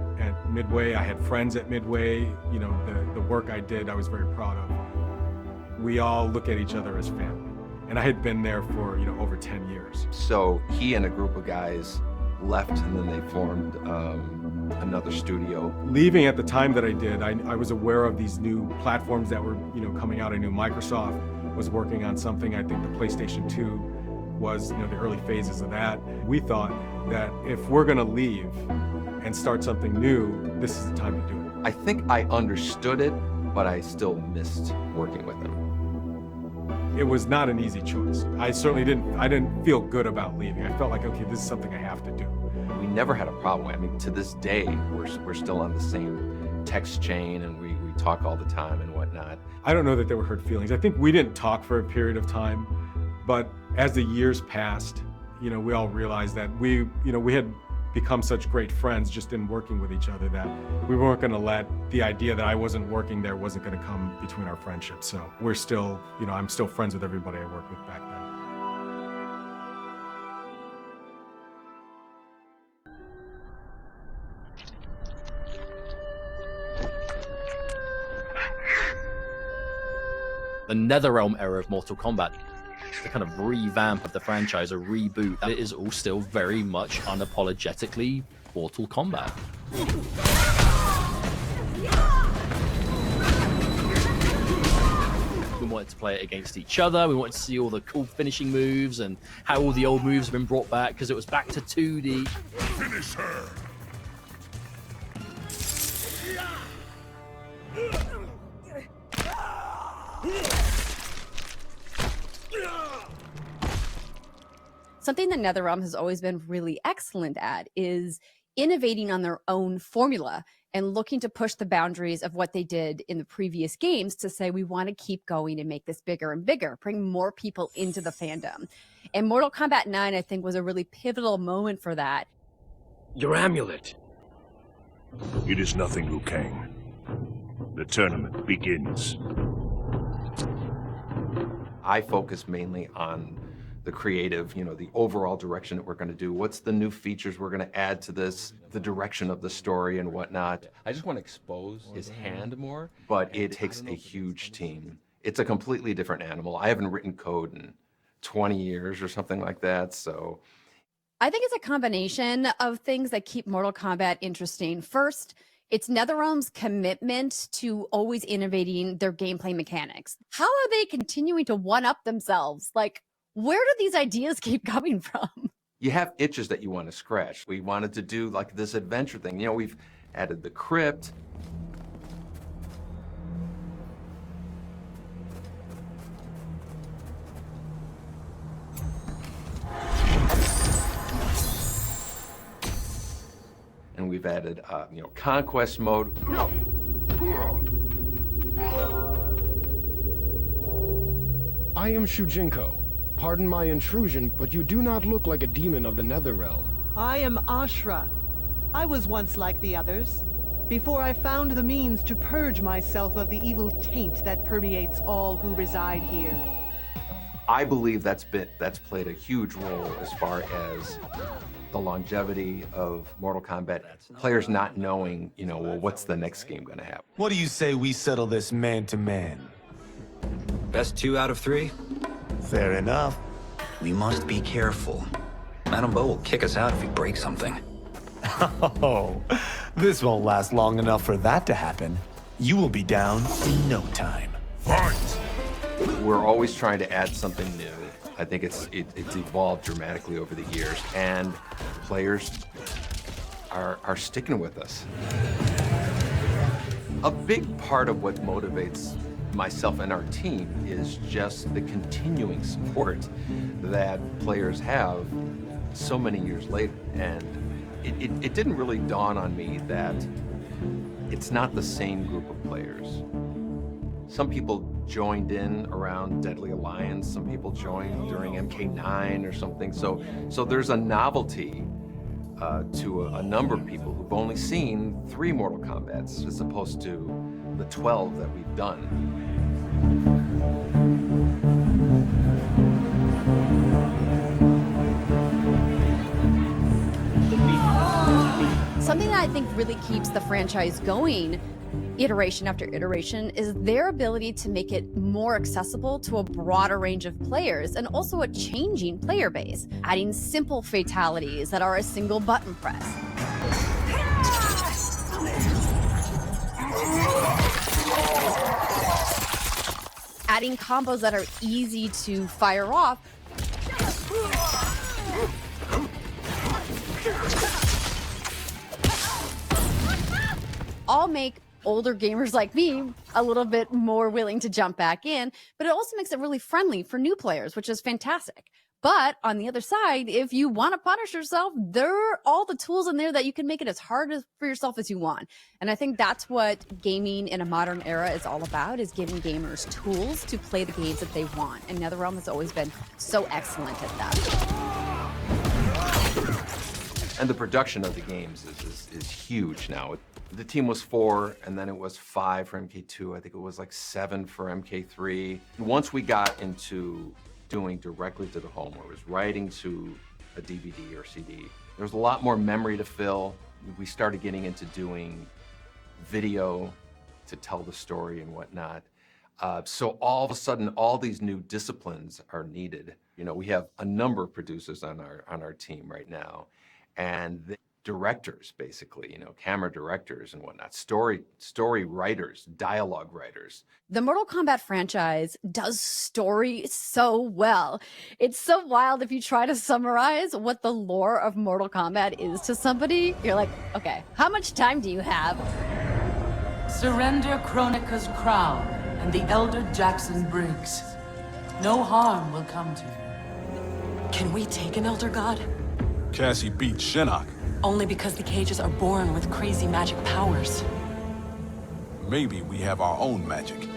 Speaker 6: Midway. I had friends at Midway. The work I did, I was very proud of. We all look at each other as family. And I had been there for over 10 years.
Speaker 5: So he and a group of guys left, and then they formed another studio.
Speaker 6: Leaving at the time that I did, I was aware of these new platforms that were coming out. I knew Microsoft was working on something. I think the PlayStation 2 was the early phases of that. We thought that if we're going to leave and start something new, this is the time to do it.
Speaker 5: I think I understood it, but I still missed working with him.
Speaker 6: It was not an easy choice. I certainly didn't feel good about leaving. I felt like, okay, this is something I have to do.
Speaker 5: We never had a problem. I mean, to this day, we're still on the same text chain, and we talk all the time and whatnot.
Speaker 6: I don't know that there were hurt feelings. I think we didn't talk for a period of time, but as the years passed, we all realized that we had become such great friends just in working with each other that we weren't going to let the idea that I wasn't working there wasn't going to come between our friendship. So we're still, I'm still friends with everybody I worked with back then.
Speaker 12: The Netherrealm era of Mortal Kombat, the kind of revamp of the franchise, a reboot, that it is all still very much unapologetically Mortal Kombat. We wanted to play it against each other, we wanted to see all the cool finishing moves and how all the old moves have been brought back, because it was back to 2D.
Speaker 8: Finish her!
Speaker 15: Something that Netherrealm has always been really excellent at is innovating on their own formula and looking to push the boundaries of what they did in the previous games to say, we want to keep going and make this bigger and bigger, bring more people into the fandom. And Mortal Kombat 9, I think, was a really pivotal moment for that.
Speaker 1: Your amulet.
Speaker 8: It is nothing, Liu Kang. The tournament begins.
Speaker 5: I focus mainly on the creative, the overall direction that we're going to do. What's the new features we're going to add to this, the direction of the story and whatnot. I just want to expose his hand more, but it takes a huge team. It's a completely different animal. I haven't written code in 20 years or something like that, so.
Speaker 15: I think it's a combination of things that keep Mortal Kombat interesting. First, it's Netherrealm's commitment to always innovating their gameplay mechanics. How are they continuing to one-up themselves? Like, where do these ideas keep coming from?
Speaker 5: You have itches that you want to scratch. We wanted to do like this adventure thing. We've added the crypt. And we've added, conquest mode.
Speaker 16: I am Shujinko. Pardon my intrusion, but you do not look like a demon of the Netherrealm.
Speaker 17: I am Ashra. I was once like the others, before I found the means to purge myself of the evil taint that permeates all who reside here.
Speaker 5: I believe that's played a huge role as far as the longevity of Mortal Kombat. Players not knowing, well, what's the next game going to happen?
Speaker 18: What do you say we settle this man to man?
Speaker 19: Best 2 out of 3?
Speaker 18: Fair enough.
Speaker 19: We must be careful. Madame Bo will kick us out if we break something.
Speaker 18: Oh, this won't last long enough for that to happen. You will be down in no time.
Speaker 8: Fight!
Speaker 5: We're always trying to add something new. I think it's evolved dramatically over the years, and players are sticking with us. A big part of what motivates myself and our team is just the continuing support that players have so many years later. And it didn't really dawn on me that it's not the same group of players. Some people joined in around Deadly Alliance, some people joined during MK9 or something. So there's a novelty to a number of people who've only seen 3 Mortal Kombats as opposed to the 12 that we've done.
Speaker 15: Something that I think really keeps the franchise going iteration after iteration is their ability to make it more accessible to a broader range of players and also a changing player base, adding simple fatalities that are a single button press. Adding combos that are easy to fire off. All make older gamers like me a little bit more willing to jump back in, but it also makes it really friendly for new players, which is fantastic. But on the other side, if you want to punish yourself, there are all the tools in there that you can make it as hard for yourself as you want. And I think that's what gaming in a modern era is all about, is giving gamers tools to play the games that they want. And Netherrealm has always been so excellent at that.
Speaker 5: And the production of the games is huge now. The team was 4, and then it was 5 for MK2. I think it was like 7 for MK3. Once we got into doing directly to the home, where it was writing to a DVD or CD, there was a lot more memory to fill. We started getting into doing video to tell the story and whatnot. So all of a sudden, all these new disciplines are needed. You know, we have a number of producers on our team right now, and the directors, basically, you know, camera directors and whatnot, story writers, dialogue writers.
Speaker 15: The Mortal Kombat franchise does story so well. It's so wild if you try to summarize what the lore of Mortal Kombat is to somebody. You're like, okay, how much time do you have?
Speaker 4: Surrender Kronika's crown and the Elder Jackson Briggs. No harm will come to you.
Speaker 7: Can we take an Elder God?
Speaker 8: Cassie beat Shinnok.
Speaker 7: Only because the cages are born with crazy magic powers.
Speaker 8: Maybe we have our own magic.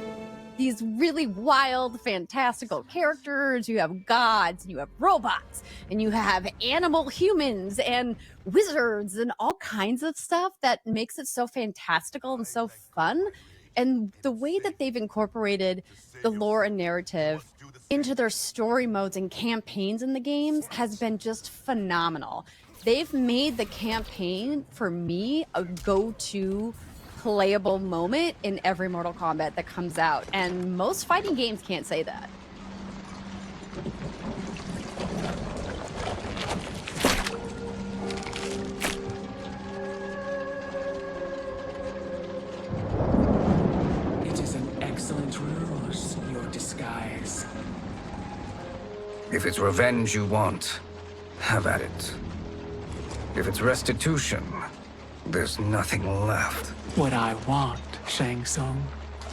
Speaker 15: These really wild, fantastical characters. You have gods, and you have robots, and you have animal humans, and wizards, and all kinds of stuff that makes it so fantastical and so fun. And the way that they've incorporated the lore and narrative into their story modes and campaigns in the games has been just phenomenal. They've made the campaign, for me, a go-to playable moment in every Mortal Kombat that comes out, and most fighting games can't say that.
Speaker 4: It is an excellent ruse, your disguise.
Speaker 19: If it's revenge you want, have at it. If it's restitution, there's nothing left.
Speaker 4: What I want, Shang Tsung,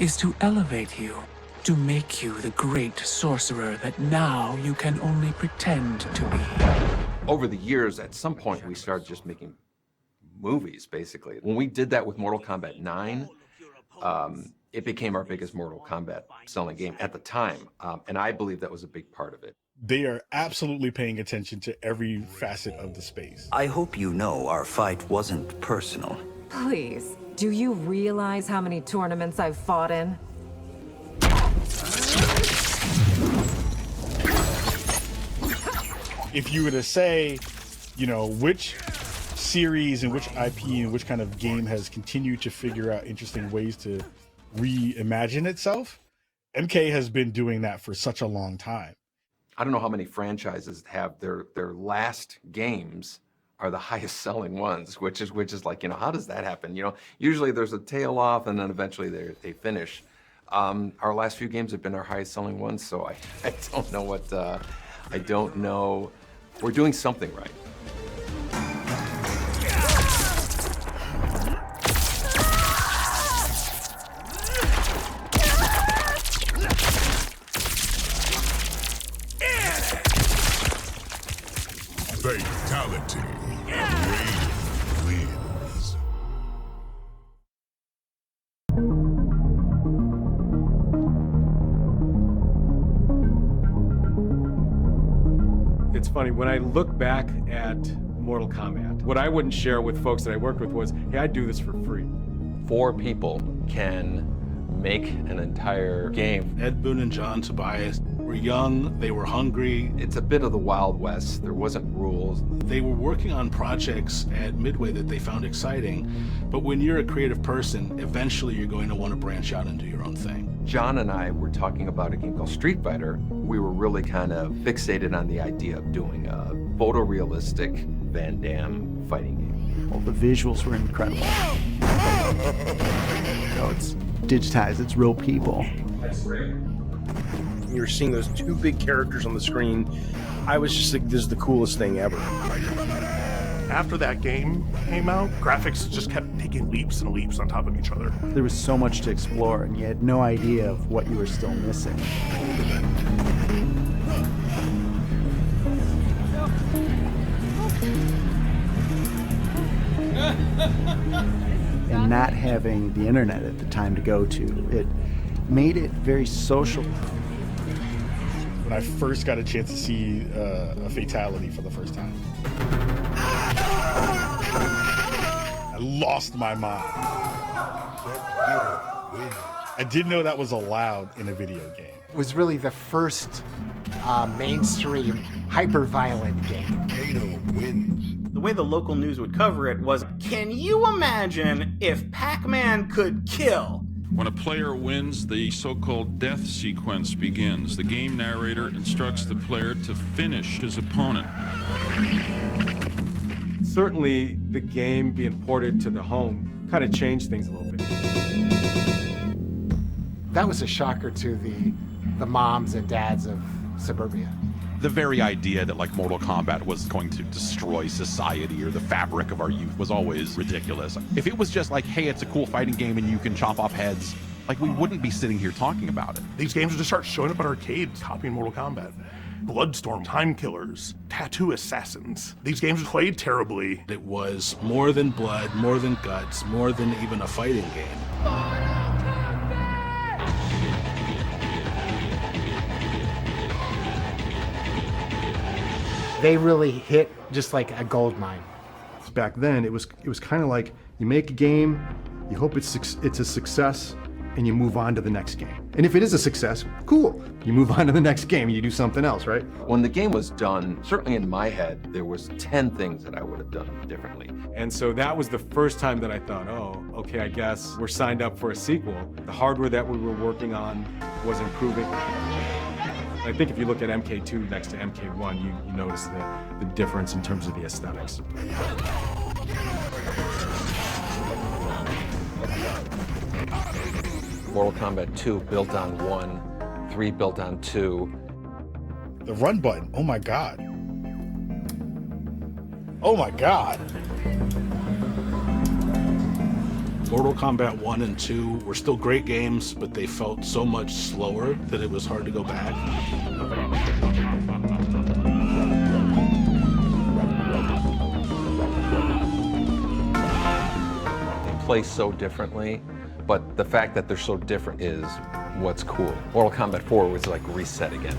Speaker 4: is to elevate you, to make you the great sorcerer that now you can only pretend to be.
Speaker 5: Over the years, at some point, we started just making movies, basically. When we did that with Mortal Kombat 9, it became our biggest Mortal Kombat selling game at the time, and I believe that was a big part of it.
Speaker 2: They are absolutely paying attention to every facet of the space.
Speaker 19: I hope you know our fight wasn't personal.
Speaker 9: Please, do you realize how many tournaments I've fought in?
Speaker 2: If you were to say, you know, which series and which IP and which kind of game has continued to figure out interesting ways to reimagine itself, MK has been doing that for such a long time.
Speaker 5: I don't know how many franchises have their last games are the highest selling ones, which is like, you know, how does that happen? You know, usually there's a tail off and then eventually they finish. Our last few games have been our highest selling ones, so I don't know what, I don't know. We're doing something right.
Speaker 8: Fatality. Raiden wins.
Speaker 6: funny, when I look back at Mortal Kombat, what I wouldn't share with folks that I worked with was, hey, I do this for free.
Speaker 5: 4 people can make an entire game.
Speaker 33: Ed Boon and John Tobias were young, they were hungry.
Speaker 5: It's a bit of the Wild West. There wasn't rules.
Speaker 33: They were working on projects at Midway that they found exciting, but when you're a creative person, eventually you're going to want to branch out and do your own thing.
Speaker 5: John and I were talking about a game called Street Fighter. We were really kind of fixated on the idea of doing a photorealistic Van Damme fighting game.
Speaker 3: Well, the visuals were incredible. It's digitized, it's real people.
Speaker 20: That's great. You're seeing those 2 big characters on the screen. I was just like, this is the coolest thing ever.
Speaker 21: After that game came out, graphics just kept taking leaps and leaps on top of each other.
Speaker 3: There was so much to explore, and you had no idea of what you were still missing. And not having the internet at the time to go to, it made it very social.
Speaker 2: When I first got a chance to see a fatality for the first time, I lost my mind. I didn't know that was allowed in a video game.
Speaker 22: It was really the first mainstream hyper-violent game.
Speaker 23: The way the local news would cover it was, can you imagine if Pac-Man could kill?
Speaker 8: When a player wins, the so-called death sequence begins. The game narrator instructs the player to finish his opponent.
Speaker 6: Certainly, the game being ported to the home kind of changed things a little bit.
Speaker 22: That was a shocker to the moms and dads of suburbia.
Speaker 31: The very idea that like Mortal Kombat was going to destroy society or the fabric of our youth was always ridiculous. If it was just like, hey, it's a cool fighting game and you can chop off heads, like we wouldn't be sitting here talking about it.
Speaker 21: These games would just start showing up at arcades, copying Mortal Kombat. Bloodstorm, Time Killers, Tattoo Assassins. These games played terribly.
Speaker 33: It was more than blood, more than guts, more than even a fighting game.
Speaker 22: They really hit just like a gold mine.
Speaker 24: Back then, it was kind of like you make a game, you hope it's a success, and you move on to the next game. And if it is a success, cool. You move on to the next game, you do something else, right?
Speaker 5: When the game was done, certainly in my head, there was 10 things that I would have done differently.
Speaker 6: And so that was the first time that I thought, oh, okay, I guess we're signed up for a sequel. The hardware that we were working on was improving. I think if you look at MK2 next to MK1, you notice the difference in terms of the aesthetics.
Speaker 5: Mortal Kombat 2 built on 1, 3 built on 2.
Speaker 2: The run button, oh my God. Oh my God.
Speaker 33: Mortal Kombat 1 and 2 were still great games, but they felt so much slower that it was hard to go back.
Speaker 5: They play so differently, but the fact that they're so different is what's cool. Mortal Kombat 4 was like reset again.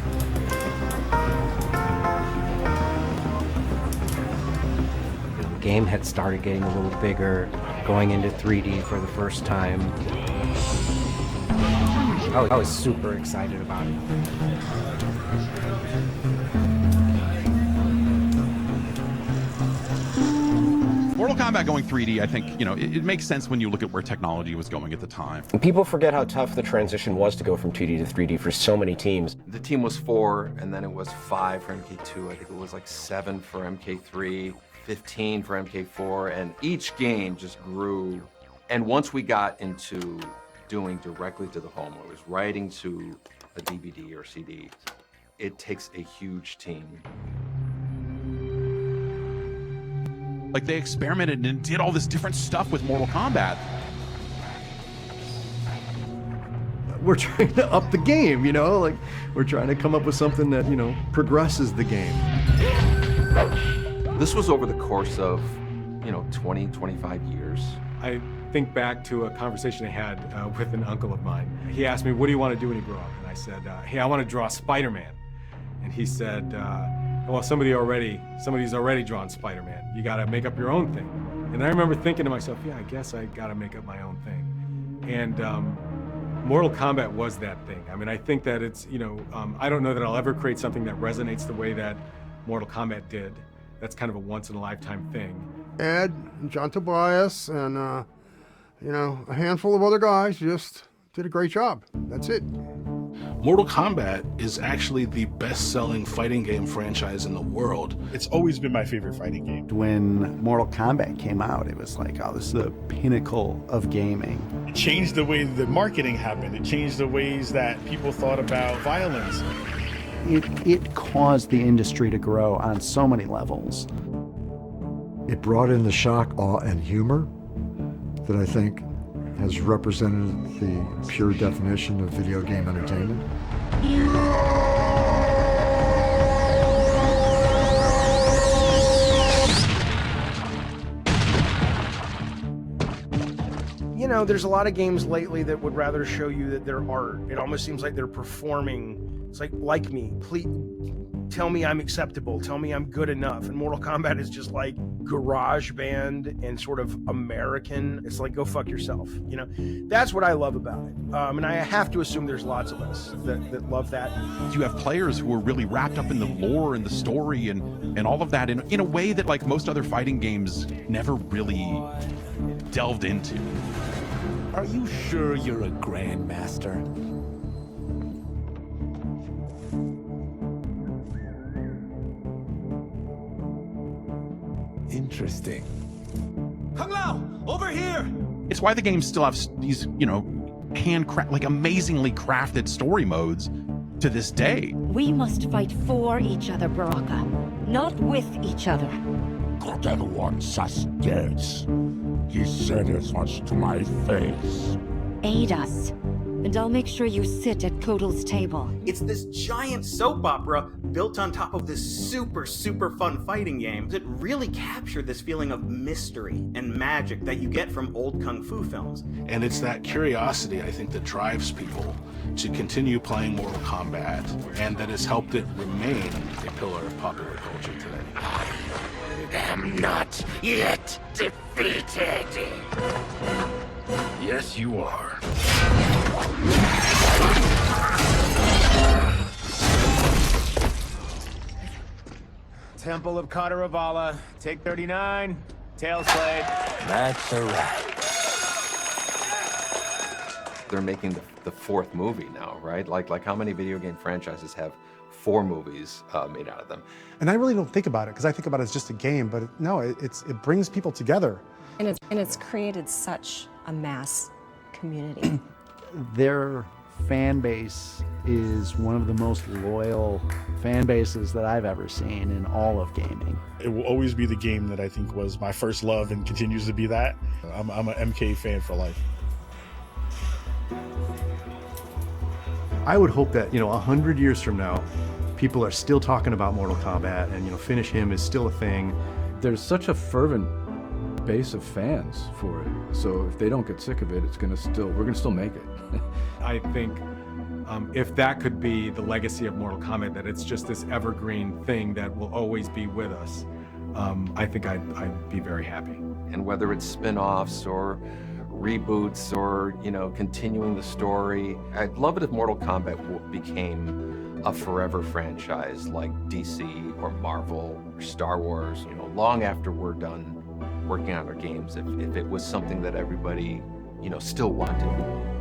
Speaker 11: The game had started getting a little bigger, going into 3D for the first time. I was super excited about it.
Speaker 31: Mortal Kombat going 3D, I think, it makes sense when you look at where technology was going at the time.
Speaker 25: People forget how tough the transition was to go from 2D to 3D for so many teams.
Speaker 5: The team was 4, and then it was 5 for MK2. I think it was like 7 for MK3, 15 for MK4, and each game just grew. And once we got into doing directly to the home, or it was writing to a DVD or CD, it takes a huge team.
Speaker 31: Like they experimented and did all this different stuff with Mortal Kombat.
Speaker 24: We're trying to up the game, like we're trying to come up with something that, progresses the game.
Speaker 5: This was over the course of, 20, 25 years.
Speaker 6: I think back to a conversation I had with an uncle of mine. He asked me, what do you want to do when you grow up? And I said, hey, I want to draw Spider-Man. And he said, well, somebody's already drawn Spider-Man. You got to make up your own thing. And I remember thinking to myself, yeah, I guess I got to make up my own thing. And Mortal Kombat was that thing. I mean, I think that it's, I don't know that I'll ever create something that resonates the way that Mortal Kombat did. That's kind of a once-in-a-lifetime thing.
Speaker 1: Ed, John Tobias, and, a handful of other guys just did a great job. That's it.
Speaker 33: Mortal Kombat is actually the best-selling fighting game franchise in the world.
Speaker 2: It's always been my favorite fighting game.
Speaker 3: When Mortal Kombat came out, it was like, oh, this is the pinnacle of gaming.
Speaker 2: It changed the way the marketing happened. It changed the ways that people thought about violence.
Speaker 3: It caused the industry to grow on so many levels.
Speaker 10: It brought in the shock, awe, and humor that I think has represented the pure definition of video game entertainment.
Speaker 20: There's a lot of games lately that would rather show you that they're art. It almost seems like they're performing. It's like me, please tell me I'm acceptable, tell me I'm good enough. And Mortal Kombat is just like garage band and sort of American. It's like, go fuck yourself. That's what I love about it. And I have to assume there's lots of us that love that.
Speaker 31: You have players who are really wrapped up in the lore and the story and all of that in a way that like most other fighting games never really delved into.
Speaker 18: Are you sure you're a grandmaster? Interesting.
Speaker 31: Kung Lao, over here! It's why the games still have these, amazingly crafted story modes to this day.
Speaker 12: We must fight for each other, Baraka, not with each other.
Speaker 8: God wants us dead. He said as much to my face.
Speaker 12: Aid us, and I'll make sure you sit at Kotal's table.
Speaker 23: It's this giant soap opera built on top of this super, super fun fighting game that really captured this feeling of mystery and magic that you get from old kung fu films.
Speaker 33: And it's that curiosity, I think, that drives people to continue playing Mortal Kombat, and that has helped it remain a pillar of popular culture today.
Speaker 8: I am not yet defeated. Yes, you are.
Speaker 13: Temple of Kataravala, take 39, tail slate.
Speaker 18: That's a wrap.
Speaker 5: They're making the fourth movie now, right? Like how many video game franchises have 4 movies made out of them?
Speaker 14: And I really don't think about it, because I think about it as just a game, but no, it brings people together.
Speaker 16: And it's created such a mass community.
Speaker 3: Their fan base is one of the most loyal fan bases that I've ever seen in all of gaming.
Speaker 2: It will always be the game that I think was my first love and continues to be that. I'm an MK fan for life.
Speaker 24: I would hope that, 100 years from now, people are still talking about Mortal Kombat and, Finish Him is still a thing.
Speaker 17: There's such a fervent base of fans for it. So if they don't get sick of it, we're gonna still make it.
Speaker 6: I think if that could be the legacy of Mortal Kombat, that it's just this evergreen thing that will always be with us, I think I'd be very happy.
Speaker 5: And whether it's spin-offs or reboots or, continuing the story, I'd love it if Mortal Kombat became a forever franchise like DC or Marvel or Star Wars, long after we're done working on our games, if it was something that everybody, still wanted.